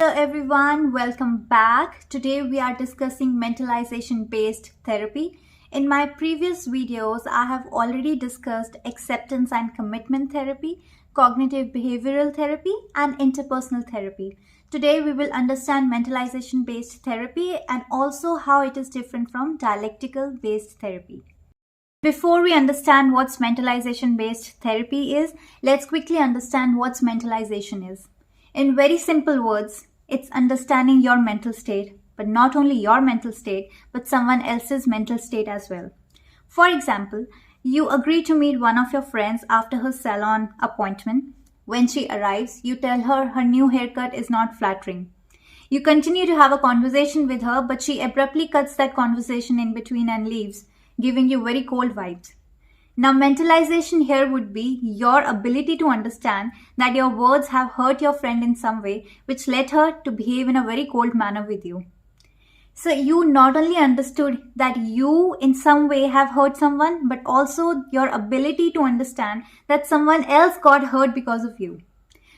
Hello everyone, welcome back. Today we are discussing mentalization-based therapy. In my previous videos, I have already discussed acceptance and commitment therapy, cognitive behavioral therapy, and interpersonal therapy. Today we will understand mentalization-based therapy and also how it is different from dialectical-based therapy. Before we understand what mentalization-based therapy is, let's quickly understand what mentalization is. In very simple words, it's understanding your mental state, but not only your mental state, but someone else's mental state as well. For example, you agree to meet one of your friends after her salon appointment. When she arrives, you tell her her new haircut is not flattering. You continue to have a conversation with her, but she abruptly cuts that conversation in between and leaves, giving you very cold vibes. Now, mentalization here would be your ability to understand that your words have hurt your friend in some way, which led her to behave in a very cold manner with you. So you not only understood that you in some way have hurt someone, but also your ability to understand that someone else got hurt because of you.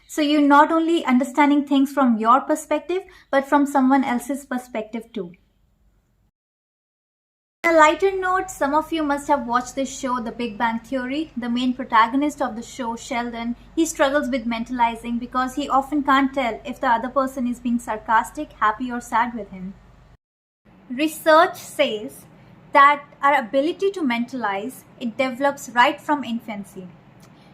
So you're not only understanding things from your perspective, but from someone else's perspective too. On a lighter note, some of you must have watched this show, The Big Bang Theory. The main protagonist of the show, Sheldon, he struggles with mentalizing because he often can't tell if the other person is being sarcastic, happy or sad with him. Research says that our ability to mentalize, it develops right from infancy.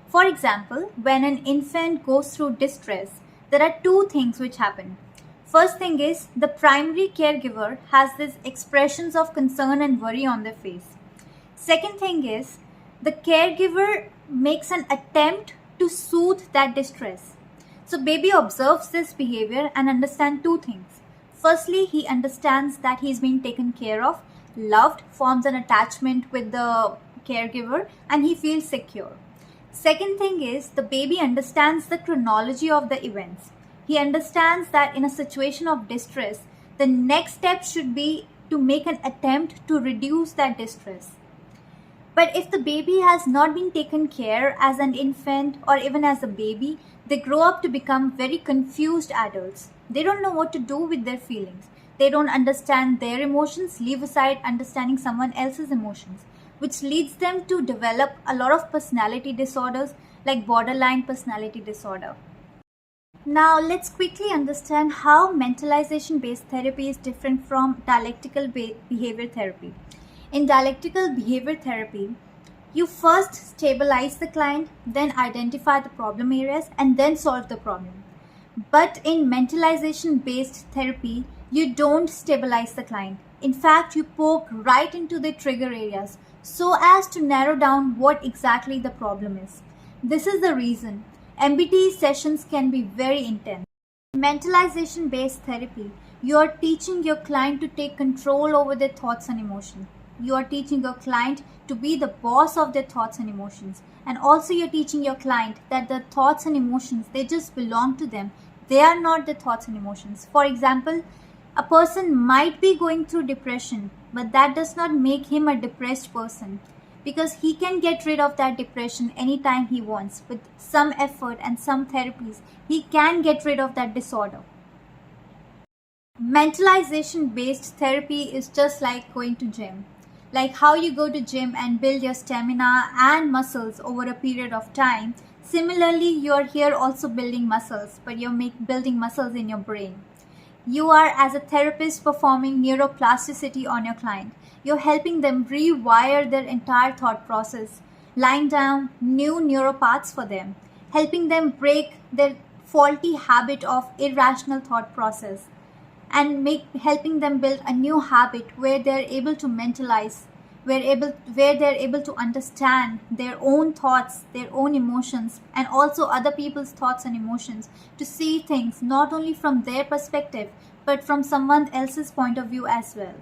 For example, when an infant goes through distress, there are two things which happen. First thing is, the primary caregiver has these expressions of concern and worry on their face. Second thing is, the caregiver makes an attempt to soothe that distress. So baby observes this behavior and understands two things. Firstly, he understands that he is being taken care of, loved, forms an attachment with the caregiver, and he feels secure. Second thing is, the baby understands the chronology of the events. He understands that in a situation of distress, the next step should be to make an attempt to reduce that distress. But if the baby has not been taken care as an infant or even as a baby, they grow up to become very confused adults. They don't know what to do with their feelings. They don't understand their emotions, leave aside understanding someone else's emotions, which leads them to develop a lot of personality disorders like borderline personality disorder. Now, let's quickly understand how mentalization-based therapy is different from dialectical behavior therapy. In dialectical behavior therapy, you first stabilize the client, then identify the problem areas, and then solve the problem. But in mentalization-based therapy, you don't stabilize the client. In fact, you poke right into the trigger areas so as to narrow down what exactly the problem is. This is the reason MBT sessions can be very intense. In mentalization-based therapy, you are teaching your client to take control over their thoughts and emotions. You are teaching your client to be the boss of their thoughts and emotions. And also you're teaching your client that the thoughts and emotions, they just belong to them. They are not the thoughts and emotions. For example, a person might be going through depression, but that does not make him a depressed person, because he can get rid of that depression anytime he wants. With some effort and some therapies, he can get rid of that disorder. Mentalization-based therapy is just like going to gym. Like how you go to gym and build your stamina and muscles over a period of time. Similarly, you're here also building muscles, but you're building muscles in your brain. You are, as a therapist, performing neuroplasticity on your client. You're helping them rewire their entire thought process, laying down new neuropaths for them, helping them break their faulty habit of irrational thought process, and helping them build a new habit where they're able to mentalize, where they're able to understand their own thoughts, their own emotions, and also other people's thoughts and emotions, to see things not only from their perspective, but from someone else's point of view as well.